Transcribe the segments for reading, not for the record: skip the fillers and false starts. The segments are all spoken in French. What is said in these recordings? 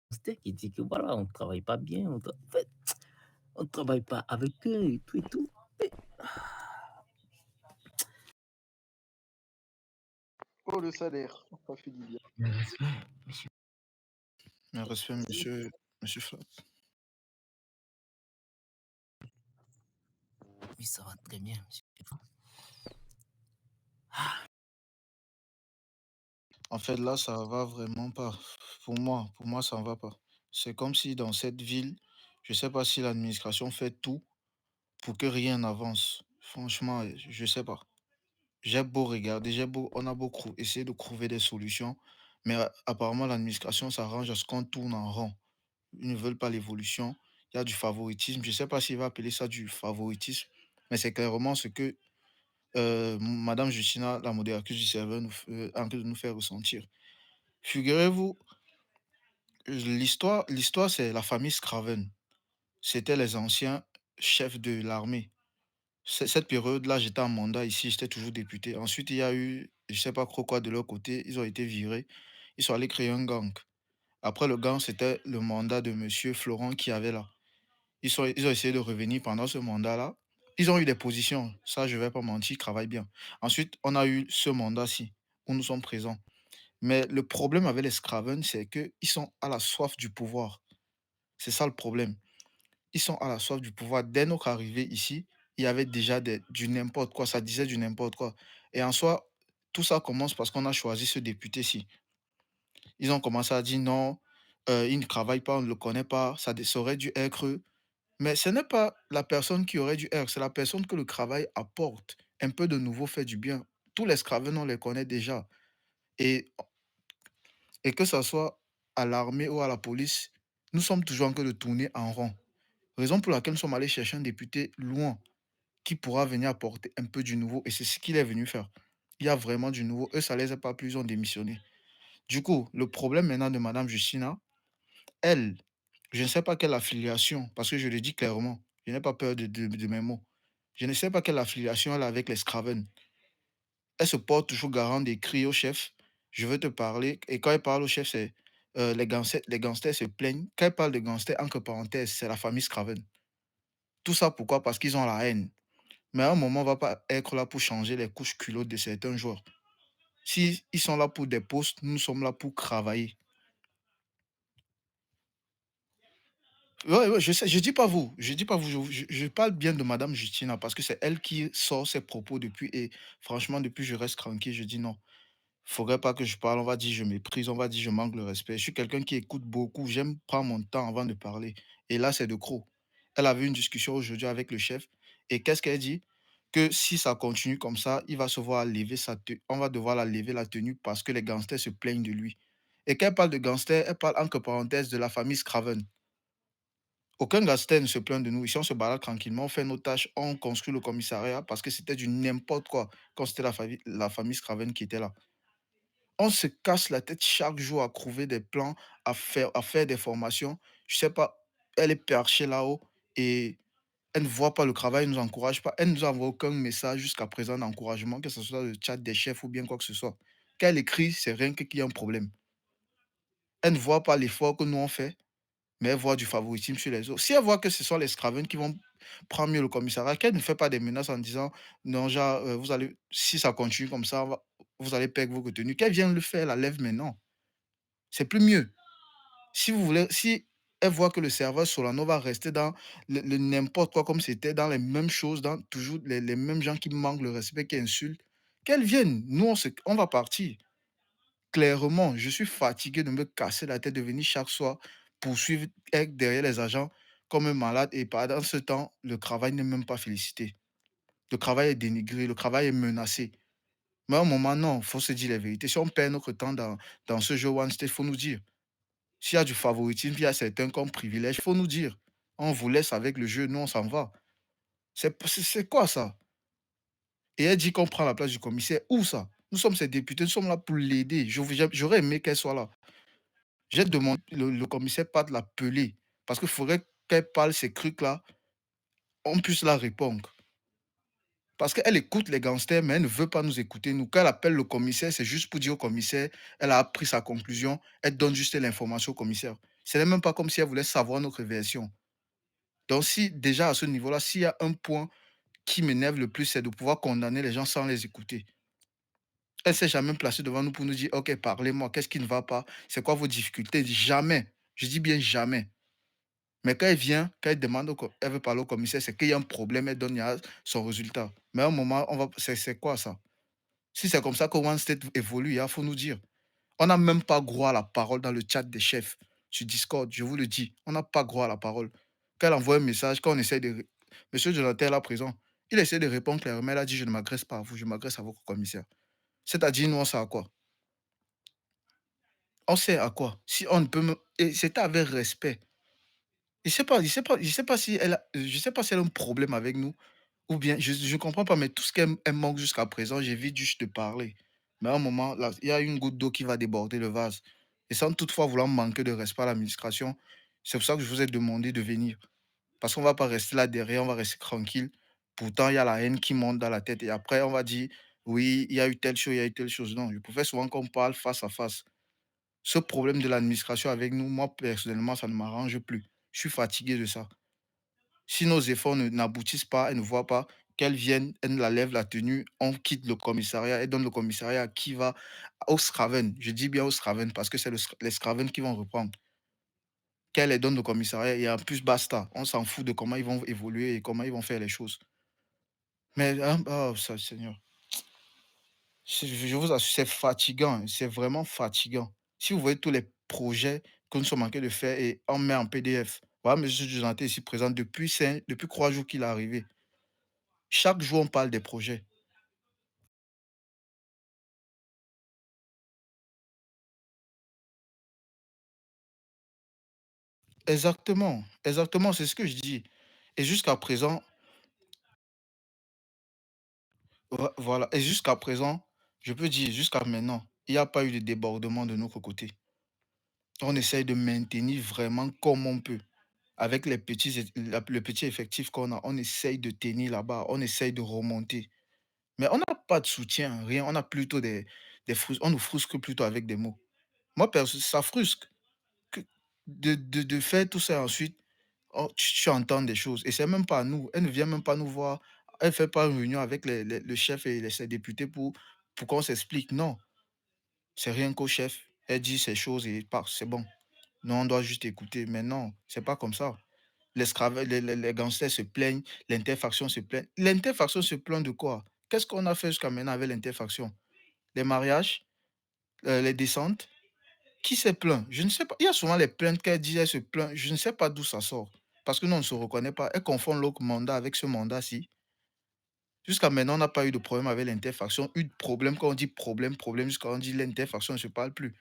C'était qui dit que voilà, on ne travaille pas bien, en fait, on ne travaille pas avec eux et tout et tout. Mais Oh, le salaire, ça fait du bien. le respect, monsieur, Respect, monsieur Fla. oui, ça va très bien, monsieur. En fait, là, ça va vraiment pas. Pour moi, ça ne va pas. C'est comme si dans cette ville, je sais pas si l'administration fait tout pour que rien n'avance. Franchement, je sais pas. J'ai beau regarder, on a beau essayer de trouver des solutions, mais apparemment, l'administration s'arrange à ce qu'on tourne en rond. Ils ne veulent pas l'évolution. Il y a du favoritisme. Je ne sais pas s'il va appeler ça du favoritisme, mais c'est clairement ce que Madame Justina, la modératrice du serveur, est en train de nous faire ressentir. Figurez-vous, l'histoire, c'est la famille Scraven. C'était les anciens chefs de l'armée. Cette période-là, j'étais en mandat ici, j'étais toujours député. Ensuite, il y a eu, je ne sais pas trop quoi de leur côté, ils ont été virés. Ils sont allés créer un gang. Après le gang, c'était le mandat de Monsieur Florent qui avait là. Ils ont essayé de revenir pendant ce mandat-là. Ils ont eu des positions, ça, je ne vais pas mentir, ils travaillent bien. Ensuite, on a eu ce mandat-ci, où nous sommes présents. Mais le problème avec les Scraven, c'est qu'ils sont à la soif du pouvoir. C'est ça le problème. Ils sont à la soif du pouvoir. Dès notre arrivée ici, il y avait déjà du n'importe quoi, ça disait du n'importe quoi. Et en soi, tout ça commence parce qu'on a choisi ce député-ci. Ils ont commencé à dire non, il ne travaille pas, on ne le connaît pas, ça aurait dû être eux. Mais ce n'est pas la personne qui aurait dû être, c'est la personne que le travail apporte. Un peu de nouveau fait du bien. Tous les Scraven, on les connaît déjà. Et, et que ce soit à l'armée ou à la police, nous sommes toujours en train de tourner en rond. Raison pour laquelle nous sommes allés chercher un député loin qui pourra venir apporter un peu du nouveau. Et c'est ce qu'il est venu faire. Il y a vraiment du nouveau. Eux, ça ne les a pas plu, ils ont démissionné. Du coup, le problème maintenant de Madame Justina, elle, je ne sais pas quelle affiliation, parce que je le dis clairement, je n'ai pas peur de mes mots. Je ne sais pas quelle affiliation elle a avec les Scraven. Elle se porte toujours garant des cris au chef. Je veux te parler. Et quand elle parle au chef, c'est les gangsters se plaignent. Quand elle parle de gangsters, entre parenthèses, c'est la famille Scraven. Tout ça pourquoi? Parce qu'ils ont la haine. Mais à un moment, on ne va pas être là pour changer les couches culottes de certains joueurs. Si ils sont là pour des postes, nous sommes là pour travailler. Ouais, ouais, je sais, je dis pas vous, je dis pas vous, je parle bien de Madame Justina parce que c'est elle qui sort ses propos depuis et franchement, depuis je reste tranquille, je dis non. Faudrait pas que je parle, on va dire je méprise, on va dire je manque le respect. Je suis quelqu'un qui écoute beaucoup, j'aime prendre mon temps avant de parler. Et là, c'est de gros. Elle avait une discussion aujourd'hui avec le chef et qu'est-ce qu'elle dit? Que si ça continue comme ça, il va se voir lever on va devoir la lever la tenue parce que les gangsters se plaignent de lui. Et quand elle parle de gangsters, elle parle entre parenthèses de la famille Scraven. Aucun gangster ne se plaint de nous. Ici, on se balade tranquillement, on fait nos tâches, on construit le commissariat parce que c'était du n'importe quoi quand c'était la famille Scraven qui était là. On se casse la tête chaque jour à trouver des plans, à faire des formations. Je sais pas, elle est perchée là-haut et elle ne voit pas le travail, elle ne nous encourage pas. Elle ne nous envoie aucun message jusqu'à présent d'encouragement, que ce soit le chat des chefs ou bien quoi que ce soit. Quand elle écrit, c'est rien que qu'il y a un problème. Elle ne voit pas l'effort que nous on fait, mais elle voit du favoritisme sur les autres. Si elle voit que ce sont les Scraven qui vont prendre mieux le commissariat, qu'elle ne fait pas des menaces en disant non, genre, vous allez, si ça continue comme ça, vous allez perdre vos retenues. Qu'elle vienne le faire, la lève maintenant. C'est plus mieux. Si vous voulez, si elle voit que le serveur Solano va rester dans le n'importe quoi, comme c'était dans les mêmes choses, dans toujours les mêmes gens qui manquent le respect, qui insultent, qu'elle vienne. Nous, on va partir. Clairement, je suis fatigué de me casser la tête, de venir chaque soir poursuivre être derrière les agents comme un malade et pendant ce temps, le travail n'est même pas félicité. Le travail est dénigré, le travail est menacé. Mais à un moment, non, il faut se dire la vérité. Si on perd notre temps dans ce jeu One State, il faut nous dire. S'il y a du favoritisme, il y a certains comme privilège, il faut nous dire. On vous laisse avec le jeu, nous, on s'en va. C'est quoi ça? Et elle dit qu'on prend la place du commissaire. Où ça? Nous sommes ses députés, nous sommes là pour l'aider. J'aurais aimé qu'elle soit là. J'ai demandé le commissaire pas de l'appeler. Parce qu'il faudrait qu'elle parle ces trucs-là, on puisse la répondre. Parce qu'elle écoute les gangsters, mais elle ne veut pas nous écouter. Nous, quand elle appelle le commissaire, c'est juste pour dire au commissaire, elle a pris sa conclusion, elle donne juste l'information au commissaire. Ce n'est même pas comme si elle voulait savoir notre version. Donc si déjà à ce niveau-là, s'il y a un point qui m'énerve le plus, c'est de pouvoir condamner les gens sans les écouter. Elle s'est jamais placée devant nous pour nous dire: «OK, parlez-moi, qu'est-ce qui ne va pas? C'est quoi vos difficultés?» Jamais. Je dis bien jamais. Mais quand elle vient, quand elle demande elle veut parler au commissaire, c'est qu'il y a un problème, elle donne son résultat. Mais à un moment, c'est quoi ça? Si c'est comme ça que One State évolue, il faut nous dire. On n'a même pas droit à la parole dans le chat des chefs sur Discord, je vous le dis. On n'a pas droit à la parole. Quand elle envoie un message, quand on essaie de... Monsieur Jonathan est là présent. Il essaie de répondre clairement. Elle a dit: «Je ne m'agresse pas à vous, je m'agresse à votre commissaire.» C'est-à-dire, nous, on sait à quoi? On sait à quoi? Si on ne peut me... Et c'était avec respect. Je sais pas si elle a, je sais pas si elle a un problème avec nous ou bien je comprends pas, mais tout ce qu'elle elle manque jusqu'à présent, j'évite juste de parler. Mais à un moment, là, il y a une goutte d'eau qui va déborder le vase. Et sans toutefois vouloir manquer de respect à l'administration, c'est pour ça que je vous ai demandé de venir. Parce qu'on va pas rester là derrière, on va rester tranquille. Pourtant, il y a la haine qui monte dans la tête. Et après, on va dire: «Oui, il y a eu telle chose, il y a eu telle chose.» Non, je préfère souvent qu'on parle face à face. Ce problème de l'administration avec nous, moi, personnellement, ça ne m'arrange plus. Je suis fatigué de ça. Si nos efforts n'aboutissent pas, elle ne voit pas, qu'elle vienne, elle la lève la tenue, on quitte le commissariat, elle donne le commissariat à qui va au Scraven. Je dis bien au Scraven parce que c'est les Scraven qui vont reprendre. Qu'elle les donne le commissariat et en plus, basta. On s'en fout de comment ils vont évoluer et comment ils vont faire les choses. Mais, hein, oh, ça, Seigneur. Je vous assure, c'est fatigant, hein, c'est vraiment fatigant. Si vous voyez tous les projets que nous sommes en train de faire et on met en PDF. Voilà, monsieur Jonathan ici présent depuis 3 jours qu'il est arrivé. Chaque jour, on parle des projets. Exactement, exactement, c'est ce que je dis. Et jusqu'à présent, voilà, et jusqu'à présent, je peux dire jusqu'à maintenant, il n'y a pas eu de débordement de notre côté. On essaye de maintenir vraiment comme on peut. Avec le petit effectif qu'on a, on essaye de tenir là-bas, on essaye de remonter. Mais on n'a pas de soutien, rien. On a plutôt on nous frustre plutôt avec des mots. Moi, ça frustre que de faire tout ça ensuite. Oh, tu entends des choses. Et c'est même pas nous. Elle ne vient même pas nous voir. Elle fait pas une réunion avec le chef et ses députés pour qu'on s'explique. Non, c'est rien qu'au chef. Elle dit ces choses et part. C'est bon. Non, on doit juste écouter. Mais non, c'est pas comme ça. Les gangsters se plaignent, l'interfaction se plaint. L'interfaction se plaint de quoi? Qu'est-ce qu'on a fait jusqu'à maintenant avec l'interfaction? Les mariages, les descentes. Qui s'est plaint? Je ne sais pas. Il y a souvent les plaintes qu'elle dit, elle se plaint. Je ne sais pas d'où ça sort. Parce que nous, on ne se reconnaît pas. Elle confond l'autre mandat avec ce mandat-ci. Jusqu'à maintenant, on n'a pas eu de problème avec l'interfaction. Eu de problème, quand on dit problème, problème, jusqu'à on dit l'interfaction ne se parle plus.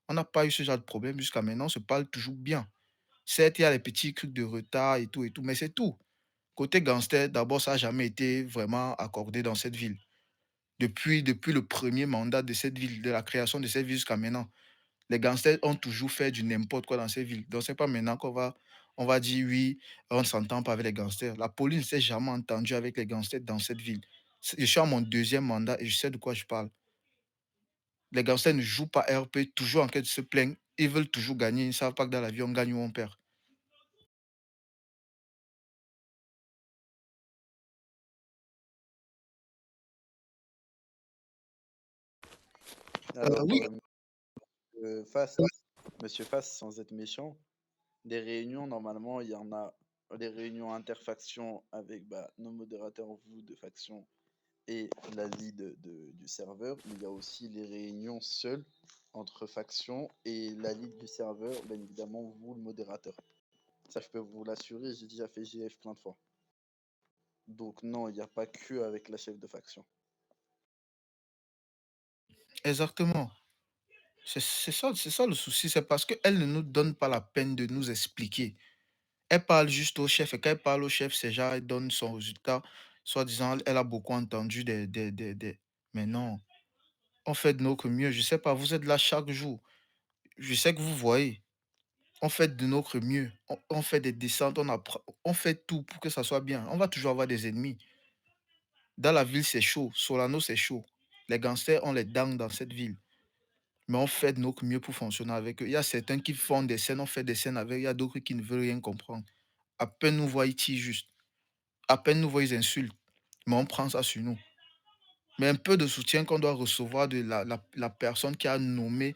On n'a pas eu ce genre de problème jusqu'à maintenant. On se parle toujours bien. Certes, il y a les petits trucs de retard et tout, mais c'est tout. Côté gangster, d'abord, ça n'a jamais été vraiment accordé dans cette ville. Depuis le premier mandat de cette ville, de la création de cette ville jusqu'à maintenant, les gangsters ont toujours fait du n'importe quoi dans ces villes. Donc, c'est pas maintenant on va dire oui, on ne s'entend pas avec les gangsters. La police ne s'est jamais entendue avec les gangsters dans cette ville. Je suis à mon deuxième mandat et je sais de quoi je parle. Les gangsters ne jouent pas RP, toujours en train de se plaindre. Ils veulent toujours gagner. Ils ne savent pas que dans la vie, on gagne ou on perd. Alors, Oui, Fast, monsieur Fast, sans être méchant, des réunions, normalement, il y en a des réunions interfactions avec nos modérateurs, vous de faction et la lead du serveur, mais il y a aussi les réunions seules entre factions et la lead du serveur, bien évidemment, vous, le modérateur. Ça, je peux vous l'assurer, j'ai déjà fait GF plein de fois. Donc non, il n'y a pas que avec la chef de faction. exactement. C'est ça le souci. C'est parce qu'elle ne nous donne pas la peine de nous expliquer. Elle parle juste au chef et quand elle parle au chef, c'est genre, elle donne son résultat. Soit disant, elle a beaucoup entendu Mais non, on fait de notre mieux. Je sais pas, vous êtes là chaque jour. Je sais que vous voyez. On fait de notre mieux. On fait des descentes, on fait tout pour que ça soit bien. On va toujours avoir des ennemis. Dans la ville, c'est chaud. Solano, c'est chaud. Les gangsters ont les dents dans cette ville. mais on fait de notre mieux pour fonctionner avec eux. Il y a certains qui font des scènes, on fait des scènes avec, il y a d'autres qui ne veulent rien comprendre. À peine nous voient, ils tirent juste. À peine nous voient, ils insultent. Mais on prend ça sur nous. Mais un peu de soutien qu'on doit recevoir de la personne qui a nommé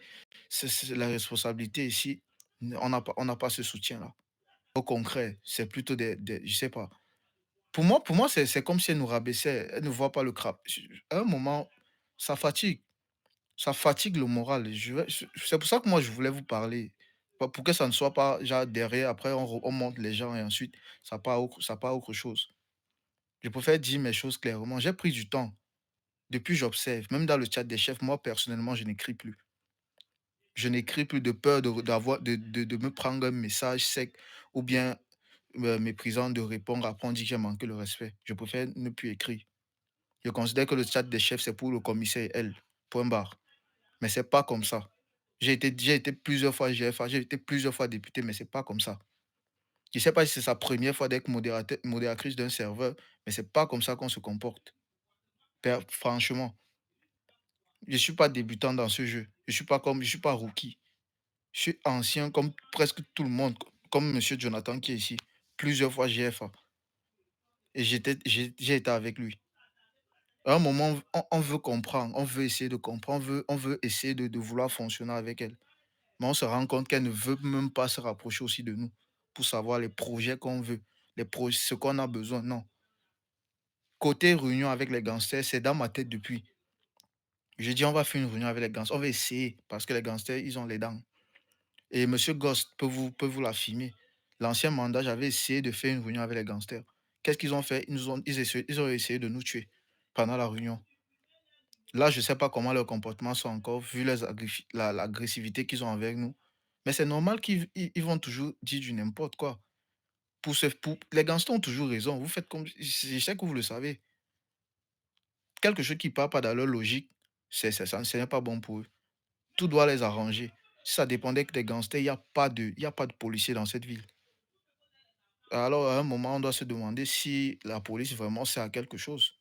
la responsabilité ici, on n'a pas ce soutien-là. Au concret, c'est plutôt je sais pas. Pour moi c'est comme si elle nous rabaissait, elle ne voit pas le crap. À un moment, ça fatigue. Ça fatigue le moral. C'est pour ça que moi, je voulais vous parler. Pour que ça ne soit pas genre derrière, après, on monte les gens et ensuite, ça part à autre chose. Je préfère dire mes choses clairement. J'ai pris du temps. Depuis, j'observe. Même dans le chat des chefs, moi, personnellement, je n'écris plus. Je n'écris plus de peur de me prendre un message sec ou bien méprisant de répondre après on dit que j'ai manqué le respect. Je préfère ne plus écrire. Je considère que le chat des chefs, c'est pour le commissaire et elle. Point barre. Mais c'est pas comme ça. J'ai été plusieurs fois GFA, j'ai été plusieurs fois député, mais c'est pas comme ça. Je sais pas si c'est sa première fois d'être modératrice d'un serveur, mais c'est pas comme ça qu'on se comporte. Franchement, je suis pas débutant dans ce jeu. Je suis pas rookie. Je suis ancien comme presque tout le monde, comme Monsieur Jonathan qui est ici. Plusieurs fois GFA. Et j'ai été avec lui. À un moment, on veut comprendre, on veut essayer de comprendre, on veut essayer de vouloir fonctionner avec elle. Mais on se rend compte qu'elle ne veut même pas se rapprocher aussi de nous pour savoir les projets qu'on veut, ce qu'on a besoin. Non. Côté réunion avec les gangsters, c'est dans ma tête depuis. Je dis, on va faire une réunion avec les gangsters. On va essayer parce que les gangsters, ils ont les dents. Et Monsieur Ghost peut vous l'affirmer. L'ancien mandat, j'avais essayé de faire une réunion avec les gangsters. Qu'est-ce qu'ils ont fait? Ils ont essayé de nous tuer pendant la réunion. Là, je ne sais pas comment leurs comportements sont encore, vu l'agressivité qu'ils ont avec nous. Mais c'est normal qu'ils vont toujours dire du n'importe quoi. Les gangsters ont toujours raison. Vous faites comme. Je sais que vous le savez. Quelque chose qui ne part pas dans leur logique, ce n'est pas bon pour eux. Tout doit les arranger. Si ça dépendait que des gangsters, il y a pas de policiers dans cette ville. Alors, à un moment, on doit se demander si la police vraiment sert à quelque chose.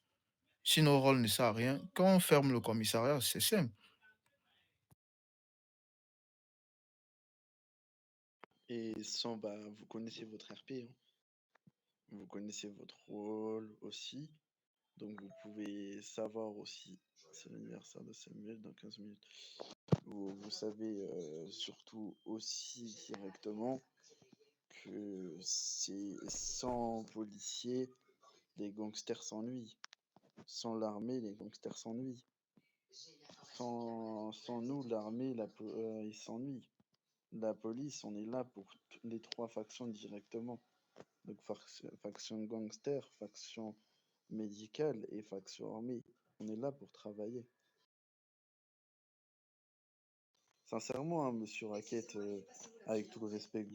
Si nos rôles ne servent à rien, quand on ferme le commissariat, c'est simple. Et sans, bah, vous connaissez votre RP, hein. Vous connaissez votre rôle aussi. Donc vous pouvez savoir aussi, c'est l'anniversaire de Samuel dans 15 minutes. Vous savez surtout aussi directement que c'est sans policiers, les gangsters s'ennuient. Sans l'armée, les gangsters s'ennuient. Sans nous, l'armée, ils s'ennuient. La police, on est là pour les trois factions directement. Donc faction gangster, faction médicale et faction armée. On est là pour travailler. Sincèrement, hein, monsieur Raquette, avec tout le respect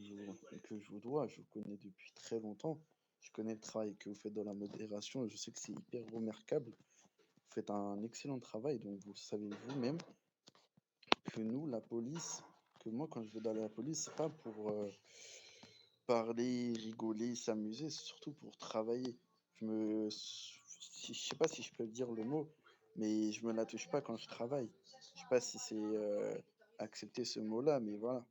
que je vous dois, je vous connais depuis très longtemps. Je connais le travail que vous faites dans la modération et je sais que c'est hyper remarquable. Vous faites un excellent travail, donc vous savez vous-même que nous, la police, que moi, quand je vais dans la police, c'est pas pour parler, rigoler, s'amuser, c'est surtout pour travailler. Je sais pas si je peux dire le mot, mais je me la touche pas quand je travaille. Je sais pas si c'est accepter ce mot-là, mais voilà.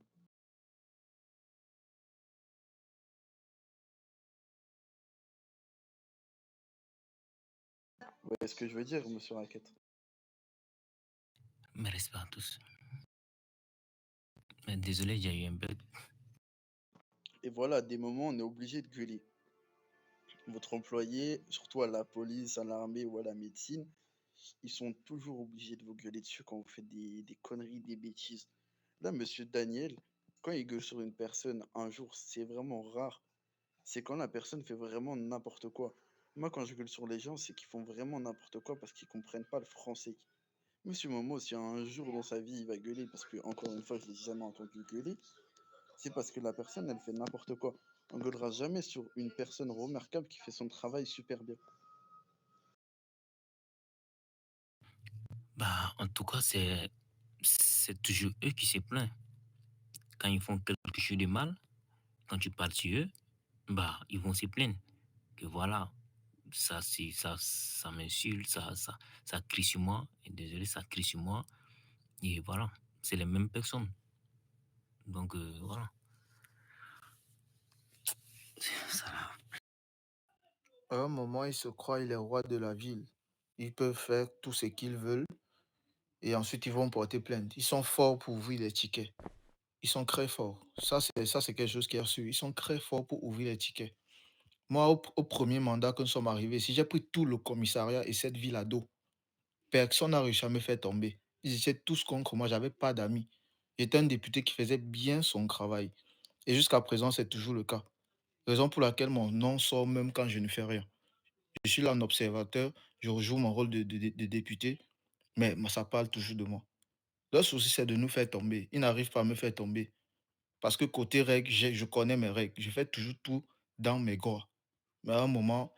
Vous voyez ce que je veux dire, monsieur Raquette? Mes respects à tous. Mais désolé, il y a eu un bug. Et voilà, à des moments, on est obligé de gueuler. Votre employé, surtout à la police, à l'armée ou à la médecine, ils sont toujours obligés de vous gueuler dessus quand vous faites des conneries, des bêtises. Là, monsieur Daniel, quand il gueule sur une personne un jour, c'est vraiment rare. C'est quand la personne fait vraiment n'importe quoi. Moi, quand je gueule sur les gens, c'est qu'ils font vraiment n'importe quoi parce qu'ils comprennent pas le français. Monsieur Momo, si un jour dans sa vie il va gueuler, parce que encore une fois, je l'ai jamais entendu gueuler, c'est parce que la personne, elle fait n'importe quoi. On gueulera jamais sur une personne remarquable qui fait son travail super bien. Bah, en tout cas, c'est toujours eux qui se plaignent. Quand ils font quelque chose de mal, quand tu parles sur eux, bah, ils vont se plaindre. Que voilà, ça m'insulte, ça crie sur moi. Et désolé, ça crie sur moi. Et voilà. c'est les mêmes personnes. Donc, voilà. Ça, là. À un moment, ils se croient les rois de la ville. Ils peuvent faire tout ce qu'ils veulent et ensuite ils vont porter plainte. Ils sont forts pour ouvrir les tickets. Ils sont très forts. Ça, c'est quelque chose qui est reçu. Ils sont très forts pour ouvrir les tickets. Moi, au premier mandat que nous sommes arrivés, si j'ai pris tout le commissariat et cette ville à dos, personne n'a réussi à me faire tomber. Ils étaient tous contre moi, j'avais pas d'amis. J'étais un député qui faisait bien son travail. Et jusqu'à présent, c'est toujours le cas. Raison pour laquelle mon nom sort même quand je ne fais rien. Je suis là en observateur, je rejoue mon rôle de député, mais ça parle toujours de moi. Leur souci, c'est de nous faire tomber. Ils n'arrivent pas à me faire tomber. Parce que côté règles, je connais mes règles. Je fais toujours tout dans mes droits. Mais à un moment,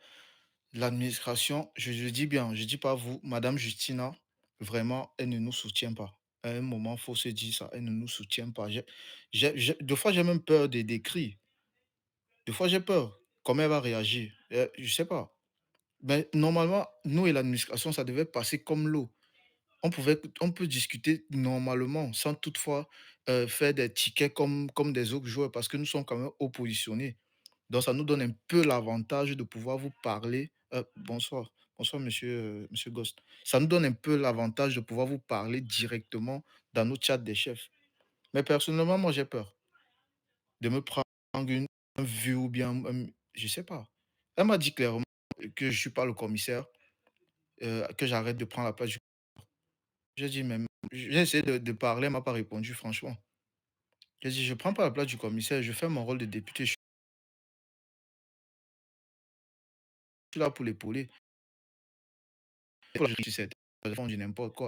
l'administration, je dis bien, je dis pas vous, Madame Justina, vraiment, elle ne nous soutient pas. À un moment, il faut se dire ça, elle ne nous soutient pas. Des fois, j'ai même peur d'écrire. Des fois, j'ai peur. Comment elle va réagir? Je sais pas. Mais normalement, nous et l'administration, ça devait passer comme l'eau. On peut discuter normalement, sans toutefois faire des tickets comme des autres joueurs, parce que nous sommes quand même haut positionnés. Donc, ça nous donne un peu l'avantage de pouvoir vous parler. Bonsoir. Bonsoir, monsieur Ghost. Ça nous donne un peu l'avantage de pouvoir vous parler directement dans nos chats des chefs. Mais personnellement, moi, j'ai peur de me prendre un vue ou bien, je sais pas. Elle m'a dit clairement que je ne suis pas le commissaire, que j'arrête de prendre la place du. J'ai dit, mais j'ai essayé de parler, elle m'a pas répondu, franchement. J'ai dit, je prends pas la place du commissaire, je fais mon rôle de député, je suis là pour l'épauler. Je suis cette, elles font du n'importe quoi.